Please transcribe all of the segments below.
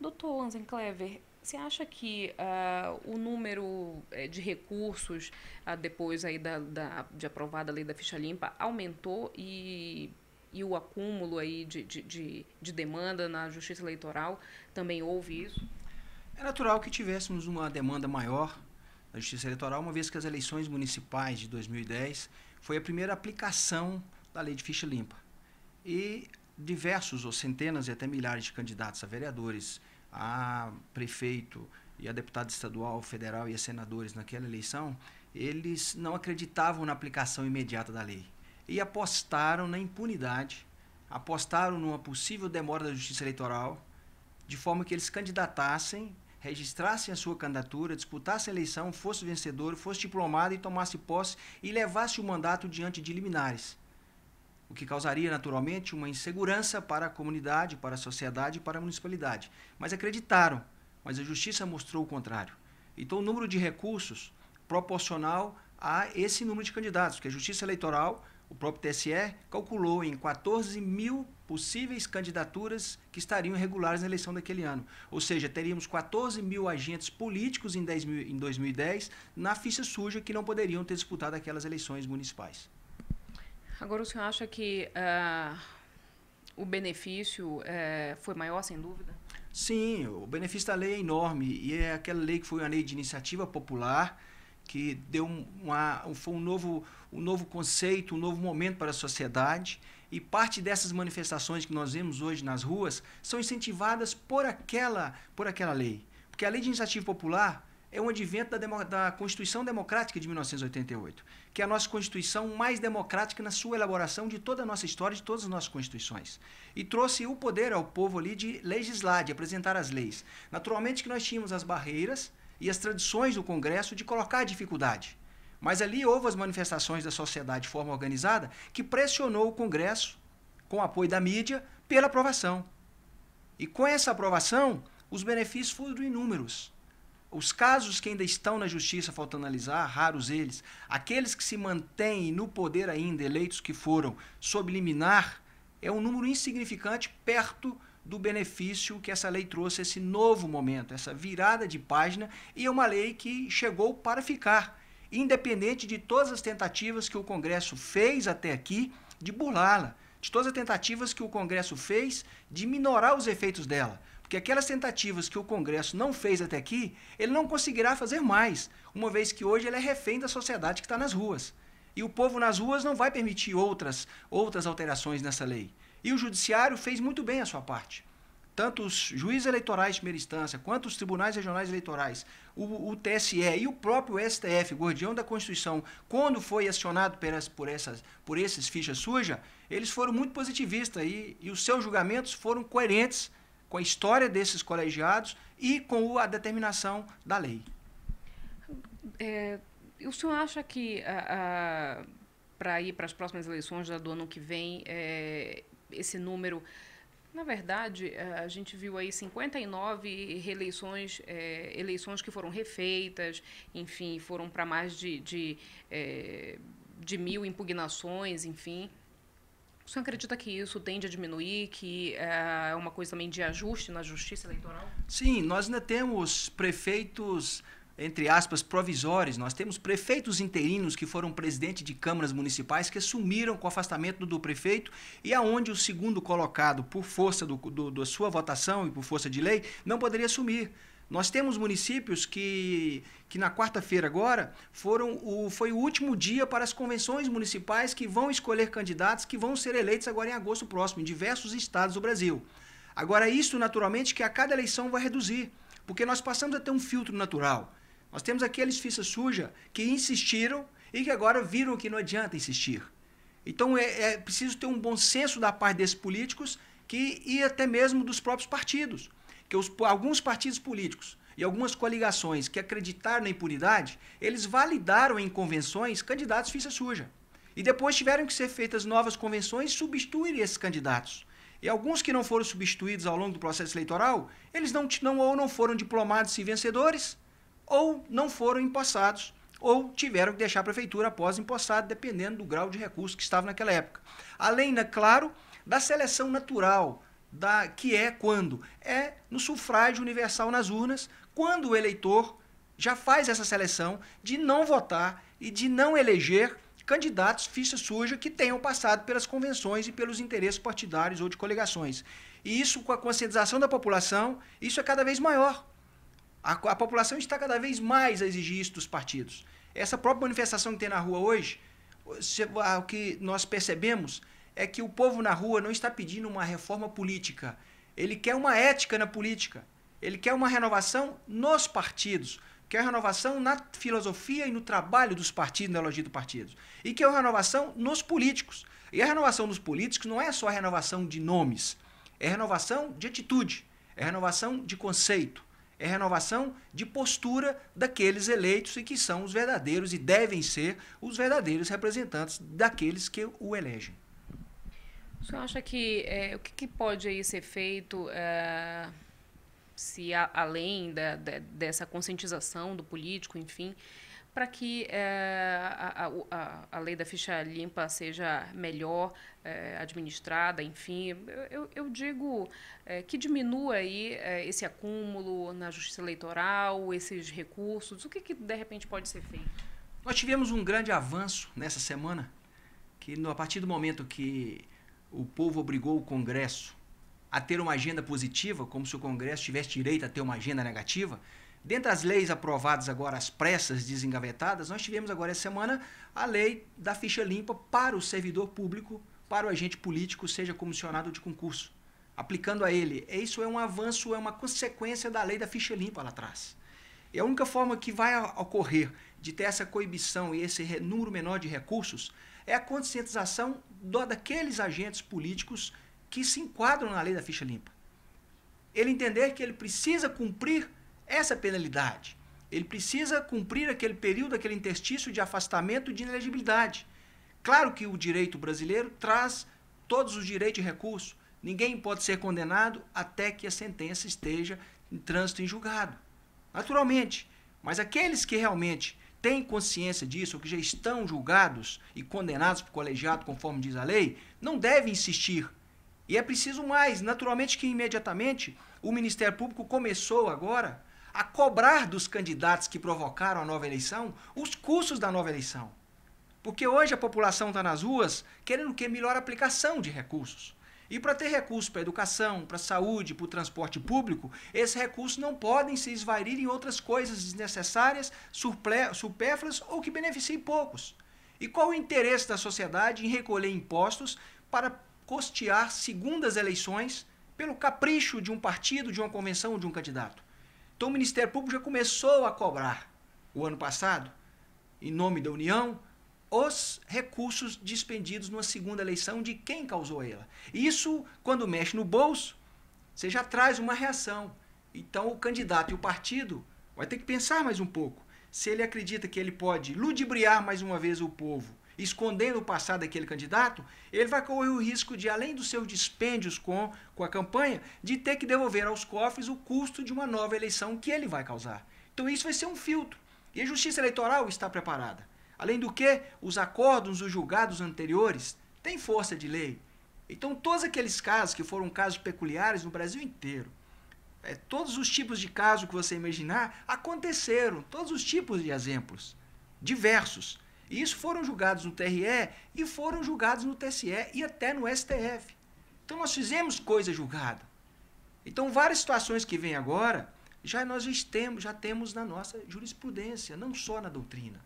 Doutor Anzenclever, você acha que o número de recursos depois aí de aprovada a lei da ficha limpa aumentou e o acúmulo aí de demanda na Justiça Eleitoral também houve isso? É natural que tivéssemos uma demanda maior da Justiça Eleitoral, uma vez que as eleições municipais de 2010 foi a primeira aplicação da lei de ficha limpa. E diversos, ou centenas e até milhares de candidatos a vereadores, a prefeito e a deputado estadual, federal e a senadores naquela eleição, eles não acreditavam na aplicação imediata da lei. E apostaram na impunidade, apostaram numa possível demora da Justiça Eleitoral, de forma que eles se candidatassem, registrassem a sua candidatura, disputassem a eleição, fosse vencedor, fosse diplomado e tomasse posse e levasse o mandato diante de liminares. O que causaria, naturalmente, uma insegurança para a comunidade, para a sociedade e para a municipalidade. Mas acreditaram, mas a Justiça mostrou o contrário. Então, o número de recursos proporcional a esse número de candidatos, porque a Justiça Eleitoral, o próprio TSE, calculou em 14 mil possíveis candidaturas que estariam irregulares na eleição daquele ano. Ou seja, teríamos 14 mil agentes políticos em 2010 na ficha suja que não poderiam ter disputado aquelas eleições municipais. Agora, o senhor acha que o benefício foi maior, sem dúvida? Sim, o benefício da lei é enorme e é aquela lei que foi uma lei de iniciativa popular que deu foi um novo conceito, um novo momento para a sociedade, e parte dessas manifestações que nós vemos hoje nas ruas são incentivadas por aquela lei. Porque a lei de iniciativa popular é um advento da Constituição Democrática de 1988, que é a nossa Constituição mais democrática na sua elaboração de toda a nossa história, de todas as nossas Constituições. E trouxe o poder ao povo ali de legislar, de apresentar as leis. Naturalmente que nós tínhamos as barreiras e as tradições do Congresso de colocar dificuldade. Mas ali houve as manifestações da sociedade de forma organizada que pressionou o Congresso, com o apoio da mídia, pela aprovação. E com essa aprovação, os benefícios foram inúmeros. Os casos que ainda estão na Justiça, falta analisar, raros eles, aqueles que se mantêm no poder ainda, eleitos que foram sob liminar, é um número insignificante perto do benefício que essa lei trouxe, esse novo momento, essa virada de página, e é uma lei que chegou para ficar, independente de todas as tentativas que o Congresso fez até aqui de burlá-la, de todas as tentativas que o Congresso fez de minorar os efeitos dela. Porque aquelas tentativas que o Congresso não fez até aqui, ele não conseguirá fazer mais, uma vez que hoje ele é refém da sociedade que está nas ruas. E o povo nas ruas não vai permitir outras alterações nessa lei. E o Judiciário fez muito bem a sua parte. Tanto os juízes eleitorais de primeira instância, quanto os tribunais regionais eleitorais, o TSE e o próprio STF, guardião da Constituição, quando foi acionado por esses fichas sujas, eles foram muito positivistas e os seus julgamentos foram coerentes com a história desses colegiados e com a determinação da lei. O senhor acha que para ir para as próximas eleições do ano que vem, esse número... Na verdade, a gente viu aí 59 reeleições, eleições que foram refeitas, enfim, foram para mais de 1.000 impugnações, enfim. O senhor acredita que isso tende a diminuir, que é uma coisa também de ajuste na Justiça Eleitoral? Sim, nós ainda temos prefeitos, entre aspas, provisórios. Nós temos prefeitos interinos que foram presidente de câmaras municipais que assumiram com o afastamento do prefeito e aonde o segundo colocado, por força da sua votação e por força de lei, não poderia assumir. Nós temos municípios que na quarta-feira agora foi o último dia para as convenções municipais que vão escolher candidatos que vão ser eleitos agora em agosto próximo, em diversos estados do Brasil. Agora, isso naturalmente que a cada eleição vai reduzir, porque nós passamos a ter um filtro natural. Nós temos aqueles ficha suja que insistiram e que agora viram que não adianta insistir. Então é preciso ter um bom senso da parte desses políticos e até mesmo dos próprios partidos. Que alguns partidos políticos e algumas coligações que acreditaram na impunidade, eles validaram em convenções candidatos ficha suja. E depois tiveram que ser feitas novas convenções e substituir esses candidatos. E alguns que não foram substituídos ao longo do processo eleitoral, eles ou não foram diplomados e vencedores, ou não foram empossados, ou tiveram que deixar a prefeitura após empossado, dependendo do grau de recurso que estava naquela época. Além, claro, da seleção natural que é quando? É no sufrágio universal nas urnas, quando o eleitor já faz essa seleção de não votar e de não eleger candidatos ficha suja que tenham passado pelas convenções e pelos interesses partidários ou de coligações. E isso, com a conscientização da população, isso é cada vez maior. A população está cada vez mais a exigir isso dos partidos. Essa própria manifestação que tem na rua hoje, o que nós percebemos é que o povo na rua não está pedindo uma reforma política. Ele quer uma ética na política. Ele quer uma renovação nos partidos. Quer renovação na filosofia e no trabalho dos partidos, na ideologia dos partidos. E quer renovação nos políticos. E a renovação nos políticos não é só a renovação de nomes. É renovação de atitude. É renovação de conceito. É renovação de postura daqueles eleitos e que são os verdadeiros e devem ser os verdadeiros representantes daqueles que o elegem. O senhor acha que o que pode aí ser feito se além dessa conscientização do político, enfim, para que a lei da ficha limpa seja melhor administrada, enfim, eu digo que diminua aí esse acúmulo na justiça eleitoral, esses recursos, o que de repente pode ser feito? Nós tivemos um grande avanço nessa semana, que a partir do momento que o povo obrigou o Congresso a ter uma agenda positiva, como se o Congresso tivesse direito a ter uma agenda negativa. Dentre as leis aprovadas agora, às pressas, desengavetadas, nós tivemos agora essa semana a lei da ficha limpa para o servidor público, para o agente político, seja comissionado de concurso, aplicando a ele. Isso é um avanço, é uma consequência da lei da ficha limpa lá atrás. E a única forma que vai ocorrer de ter essa coibição e esse número menor de recursos é a conscientização daqueles agentes políticos que se enquadram na lei da ficha limpa. Ele entender que ele precisa cumprir essa penalidade. Ele precisa cumprir aquele período, aquele interstício de afastamento de inelegibilidade. Claro que o direito brasileiro traz todos os direitos de recurso. Ninguém pode ser condenado até que a sentença esteja em trânsito em julgado. Naturalmente. Mas aqueles que realmente têm consciência disso, ou que já estão julgados e condenados por colegiado, conforme diz a lei, não devem insistir. E é preciso mais. Naturalmente que imediatamente o Ministério Público começou agora a cobrar dos candidatos que provocaram a nova eleição os custos da nova eleição. Porque hoje a população está nas ruas querendo que melhor aplicação de recursos. E para ter recursos para a educação, para a saúde, para o transporte público, esses recursos não podem se esvair em outras coisas desnecessárias, supérfluas ou que beneficiem poucos. E qual o interesse da sociedade em recolher impostos para custear segundas eleições pelo capricho de um partido, de uma convenção ou de um candidato? Então o Ministério Público já começou a cobrar, o ano passado, em nome da União, os recursos despendidos numa segunda eleição de quem causou ela. Isso, quando mexe no bolso, você já traz uma reação. Então o candidato e o partido vai ter que pensar mais um pouco. Se ele acredita que ele pode ludibriar mais uma vez o povo, escondendo o passado daquele candidato, ele vai correr o risco de, além dos seus dispêndios com a campanha, de ter que devolver aos cofres o custo de uma nova eleição que ele vai causar. Então isso vai ser um filtro. E a Justiça Eleitoral está preparada. Além do que, os acordos dos julgados anteriores têm força de lei. Então todos aqueles casos que foram casos peculiares no Brasil inteiro, todos os tipos de casos que você imaginar, aconteceram. Todos os tipos de exemplos, diversos. E isso foram julgados no TRE e foram julgados no TSE e até no STF. Então nós fizemos coisa julgada. Então várias situações que vêm agora, nós já temos na nossa jurisprudência, não só na doutrina.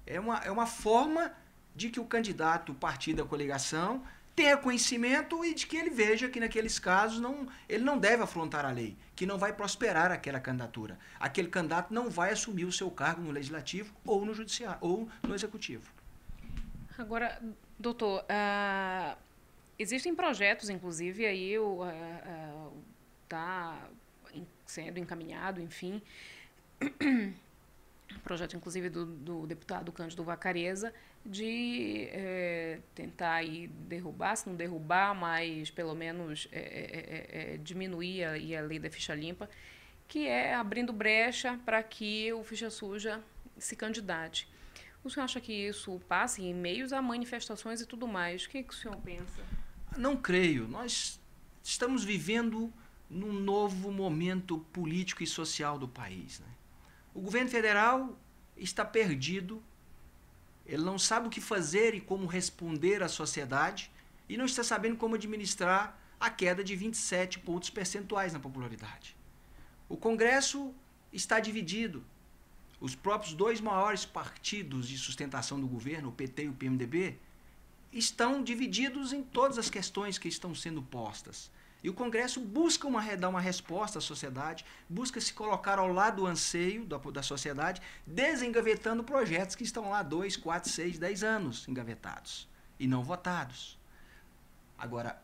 É uma forma de que o candidato, o partido, a coligação, tenha conhecimento e de que ele veja que naqueles casos ele não deve afrontar a lei, que não vai prosperar aquela candidatura. Aquele candidato não vai assumir o seu cargo no legislativo ou no judiciário ou no executivo. Agora, doutor, existem projetos, inclusive, aí está sendo encaminhado, enfim, projeto, inclusive, do deputado Cândido Vacarezza, de tentar aí derrubar, se não derrubar, mas pelo menos diminuir a lei da ficha limpa, que é abrindo brecha para que o ficha suja se candidate. O senhor acha que isso passa em meios a manifestações e tudo mais? O que o senhor pensa? Não creio. Nós estamos vivendo num novo momento político e social do país, né? O governo federal está perdido, ele não sabe o que fazer e como responder à sociedade e não está sabendo como administrar a queda de 27 pontos percentuais na popularidade. O Congresso está dividido. Os próprios dois maiores partidos de sustentação do governo, o PT e o PMDB, estão divididos em todas as questões que estão sendo postas. E o Congresso busca dar uma resposta à sociedade, busca se colocar ao lado do anseio da sociedade, desengavetando projetos que estão lá 2, 4, 6, 10 anos engavetados e não votados. Agora,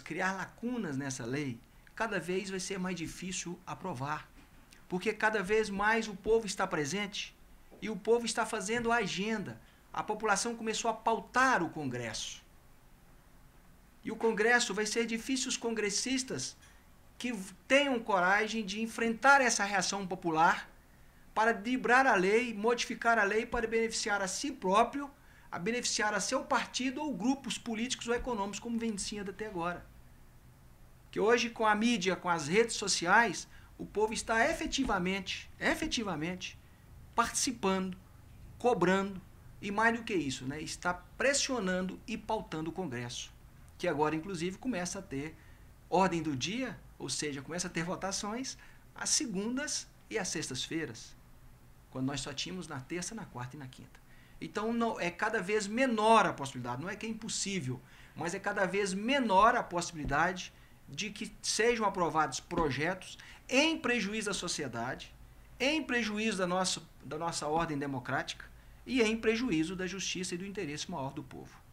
criar lacunas nessa lei, cada vez vai ser mais difícil aprovar, porque cada vez mais o povo está presente e o povo está fazendo a agenda. A população começou a pautar o Congresso. E o Congresso vai ser difícil os congressistas que tenham coragem de enfrentar essa reação popular para driblar a lei, modificar a lei para beneficiar a si próprio, a beneficiar a seu partido ou grupos políticos ou econômicos, como vem sendo até agora. Que hoje, com a mídia, com as redes sociais, o povo está efetivamente participando, cobrando, e mais do que isso, né, está pressionando e pautando o Congresso, que agora, inclusive, começa a ter ordem do dia, ou seja, começa a ter votações às segundas e às sextas-feiras, quando nós só tínhamos na terça, na quarta e na quinta. Então, não, é cada vez menor a possibilidade, não é que é impossível, mas é cada vez menor a possibilidade de que sejam aprovados projetos em prejuízo da sociedade, em prejuízo da nossa ordem democrática e em prejuízo da justiça e do interesse maior do povo.